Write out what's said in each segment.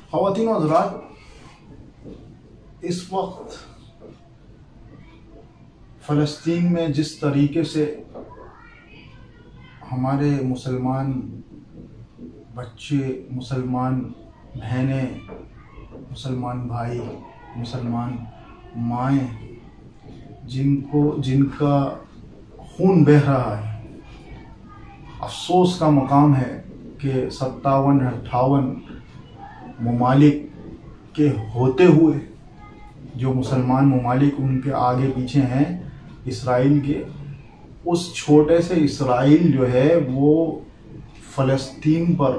ख़वातीन व हज़रात, इस वक्त फ़लस्तीन में जिस तरीके से हमारे मुसलमान बच्चे, मुसलमान बहनें, मुसलमान भाई, मुसलमान माएँ, जिनका खून बह रहा है, अफसोस का मकाम है कि 57-58 ममालिक के होते हुए जो मुसलमान ममालिक उनके आगे पीछे हैं इसराइल के, उस छोटे से इसराइल जो है वो फ़लस्तीन पर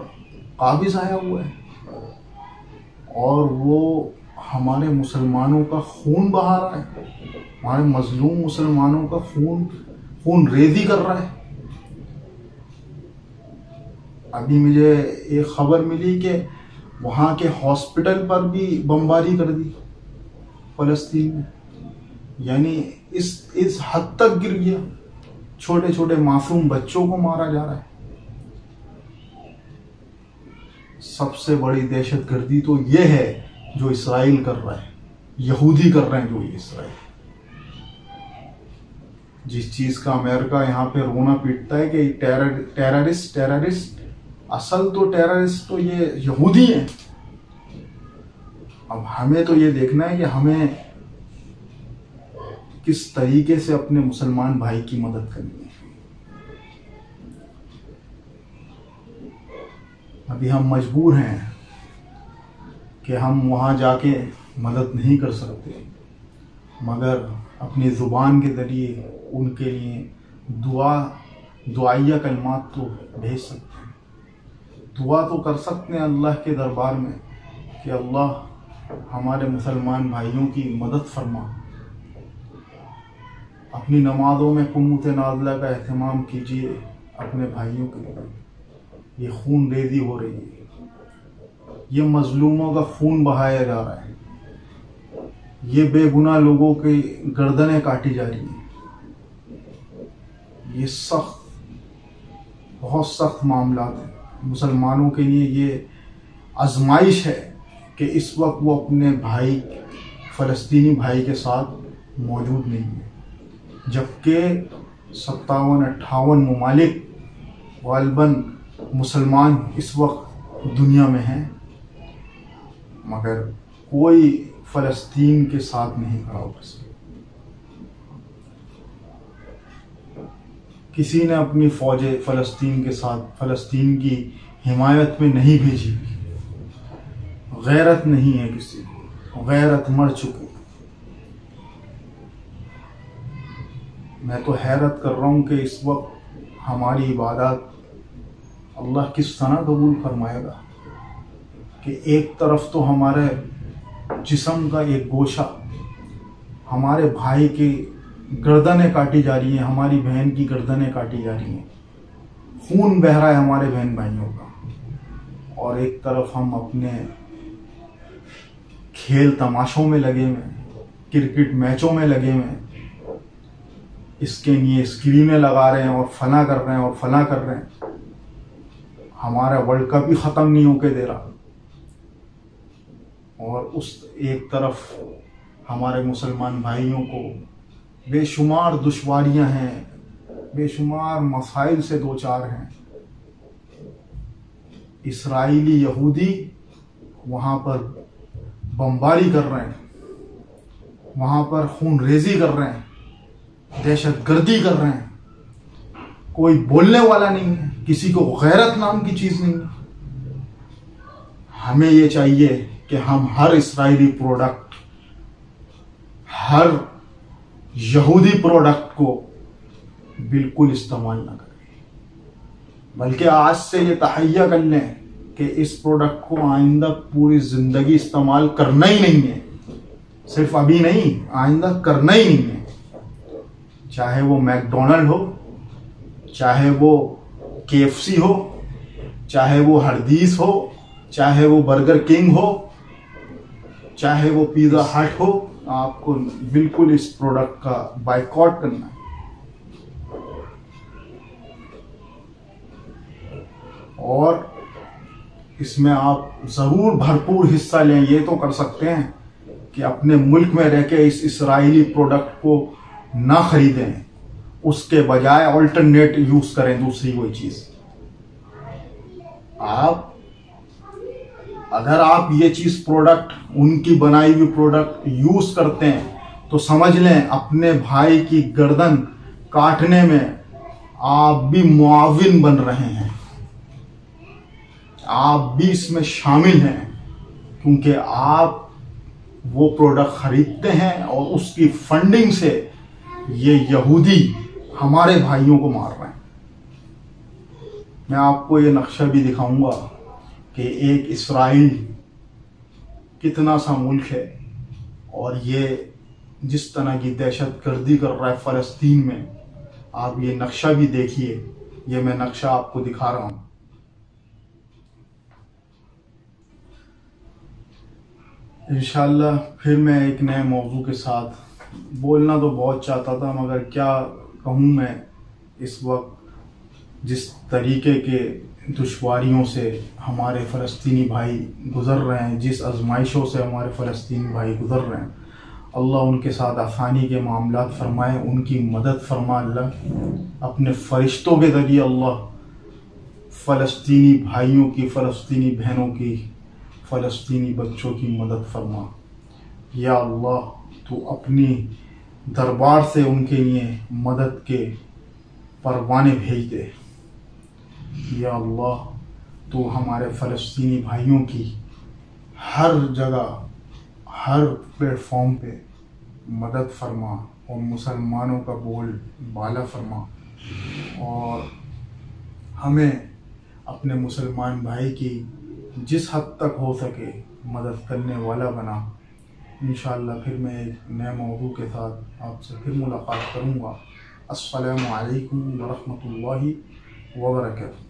काबिज़ आया हुआ है और वो हमारे मुसलमानों का खून बहा रहा है, हमारे मजलूम मुसलमानों का खून रेज़ी कर रहा है। अभी मुझे एक खबर मिली कि वहाँ के हॉस्पिटल पर भी बमबारी कर दी फ़लस्तीन में, यानी इस हद तक गिर गया, छोटे छोटे मासूम बच्चों को मारा जा रहा है। सबसे बड़ी दहशतगर्दी तो ये है जो इसराइल कर रहा है, यहूदी कर रहे हैं जो ये इसराइल। जिस चीज़ का अमेरिका यहाँ पे रोना पीटता है कि टेररिस्ट, असल तो टेररिस्ट तो ये यहूदी हैं। अब हमें तो ये देखना है कि हमें किस तरीके से अपने मुसलमान भाई की मदद करनी है। अभी हम मजबूर हैं कि हम वहाँ जाके मदद नहीं कर सकते, मगर अपनी ज़ुबान के ज़रिए उनके लिए दुआइया कलमात तो भेज सकते हैं। दुआ तो कर सकते हैं अल्लाह के दरबार में कि अल्लाह हमारे मुसलमान भाइयों की मदद फरमा। अपनी नमाज़ों में कुनूत नाज़िला का एहतमाम कीजिए अपने भाइयों के लिए। ये खून रेज़ी हो रही है, ये मजलूमों का खून बहाया जा रहा है, ये बेगुनाह लोगों की गर्दनें काटी जा रही हैं। ये बहुत सख्त मामला है मुसलमानों के लिए। ये आजमाइश है कि इस वक्त वो अपने भाई, फ़लस्तीनी भाई के साथ मौजूद नहीं है, जबकि 57-58 ममालिक गालिबन मुसलमान इस वक्त दुनिया में हैं, मगर कोई फ़लस्तीन के साथ नहीं खड़ा हो सकता। किसी ने अपनी फ़ौजें फ़लस्तीन के साथ फ़लस्तीन की हिमायत में नहीं भेजी। गैरत नहीं है किसी को, गैरत मर चुकी। मैं तो हैरत कर रहा हूँ कि इस वक्त हमारी इबादत अल्लाह किस तरह कबूल फरमाएगा कि एक तरफ तो हमारे जिस्म का एक गोशा, हमारे भाई की गर्दनें काटी जा रही हैं, हमारी बहन की गर्दनें काटी जा रही हैं, खून बह रहा है हमारे बहन भाइयों का, और एक तरफ हम अपने खेल तमाशों में लगे हुए, क्रिकेट मैचों में लगे हुए, इसके लिए स्क्रीनें लगा रहे हैं और फना कर रहे हैं और फना कर रहे हैं। हमारा वर्ल्ड कप भी ख़त्म नहीं होके दे रहा, और उस एक तरफ हमारे मुसलमान भाइयों को बेशुमार दुश्वारियां हैं, बेशुमार मसाइल से दो चार हैं। इसराइली यहूदी वहाँ पर बमबारी कर रहे हैं, वहाँ पर खून रेज़ी कर रहे हैं, दहशतगर्दी कर रहे हैं। कोई बोलने वाला नहीं है, किसी को गैरत नाम की चीज़ नहीं है। हमें ये चाहिए कि हम हर इसराइली प्रोडक्ट, हर यहूदी प्रोडक्ट को बिल्कुल इस्तेमाल ना करें, बल्कि आज से ये तहैया कर लें कि इस प्रोडक्ट को आइंदा पूरी ज़िंदगी इस्तेमाल करना ही नहीं है। सिर्फ अभी नहीं, आइंदा करना ही नहीं है। चाहे वो मैकडोनल्ड हो, चाहे वो KFC हो, चाहे वो हरदीस हो, चाहे वो बर्गर किंग हो, चाहे वो पिज़्ज़ा हट हो, आपको बिल्कुल इस प्रोडक्ट का बायकॉट करना है। और इसमें आप ज़रूर भरपूर हिस्सा लें। ये तो कर सकते हैं कि अपने मुल्क में रह के इस इसराइली प्रोडक्ट को ना खरीदें, उसके बजाय ऑल्टरनेट यूज़ करें दूसरी कोई चीज़। अगर आप ये चीज़ प्रोडक्ट, उनकी बनाई हुई प्रोडक्ट यूज़ करते हैं तो समझ लें अपने भाई की गर्दन काटने में आप भी मुआविन बन रहे हैं, आप भी इसमें शामिल हैं, क्योंकि आप वो प्रोडक्ट खरीदते हैं और उसकी फंडिंग से ये यहूदी हमारे भाइयों को मार रहे हैं। मैं आपको ये नक्शा भी दिखाऊंगा कि एक इसराइल कितना सा मुल्क है और ये जिस तरह की दहशतगर्दी कर रहा है फ़लस्तीन में। आप ये नक्शा भी देखिए, ये मैं नक्शा आपको दिखा रहा हूँ। इंशाल्लाह फिर मैं एक नए मौजू के साथ, बोलना तो बहुत चाहता था मगर क्या कहूँ मैं, इस वक्त जिस तरीके के दुश्वारियों से हमारे फ़लस्तीनी भाई गुज़र रहे हैं, जिस आजमाइशों से हमारे फ़लस्तीनी भाई गुज़र रहे हैं, अल्लाह उनके साथ आसानी के मामलात फरमाए, उनकी मदद फरमा। अल्लाह अपने फ़रिश्तों के ज़रिए अल्लाह फ़लस्तीनी भाइयों की, फ़लस्तीनी बहनों की, फ़लस्तीनी बच्चों की मदद फरमा। या अल्लाह तो अपनी दरबार से उनके लिए मदद के परवाने भेज दे। या अल्लाह तो हमारे फ़लस्तीनी भाइयों की हर जगह, हर प्लेटफॉर्म पे मदद फरमा और मुसलमानों का बोल बाला फरमा और हमें अपने मुसलमान भाई की जिस हद तक हो सके मदद करने वाला बना। इंशाअल्लाह फिर मैं एक नए मौजू के साथ आपसे फिर मुलाकात करूँगा। अस्सलामु अलैकुम व रहमतुल्लाहि व बरकातहू।